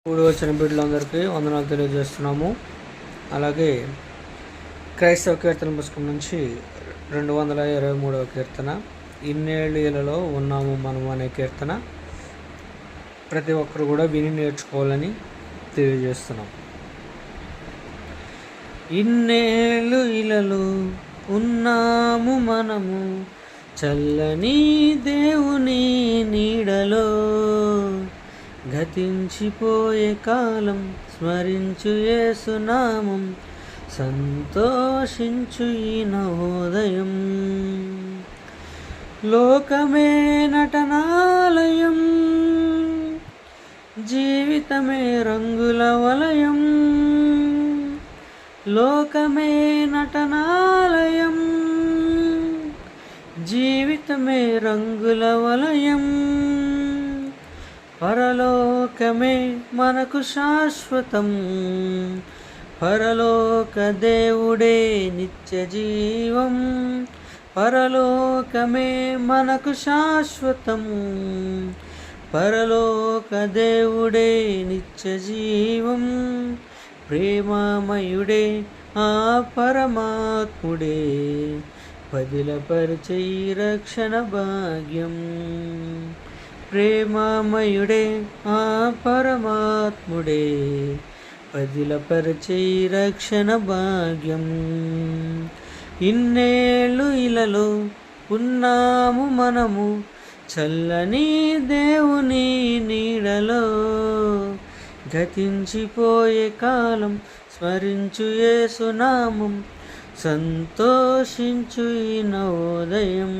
కూడి వచ్చిన బిడ్డలందరికీ వందనాలు తెలియజేస్తున్నాము. అలాగే క్రైస్తవ కీర్తన పుస్తకం నుంచి 223వ కీర్తన, ఇన్నేళ్ళలో ఉన్నాము మనం అనే కీర్తన ప్రతి ఒక్కరు కూడా విని నేర్చుకోవాలని తెలియజేస్తున్నాం. ఇన్నేళ్ళు ఇలలో ఉన్నాము మనము చల్లని దేవుని నీడలో, గతించిపోయే కాలం స్మరించు యేసునామం, సంతోషించు ఈ నవోదయం. లోకమే నటనాలయం, జీవితమే రంగుల వలయం. లోకమే నటనాలయం, జీవితమే రంగుల వలయం. పరలోకమే మనకు శాశ్వతం, పరలోక దేవుడే నిత్య జీవం. పరలోకమే మనకు శాశ్వతం, పరలోక దేవుడే నిత్య జీవం. ప్రేమమయుడే ఆ పరమాత్ముడే, పదిలపరిచే రక్షణ భాగ్యం. ప్రేమమయుడే ఆ పరమాత్ముడే, పదిలపరిచే రక్షణ భాగ్యం. ఇన్నేళ్ళు ఇలలో ఉన్నాము మనము చల్లని దేవుని నీడలో, గతించిపోయే కాలం స్మరించు యేసునామం, సంతోషించు ఈ నవోదయం.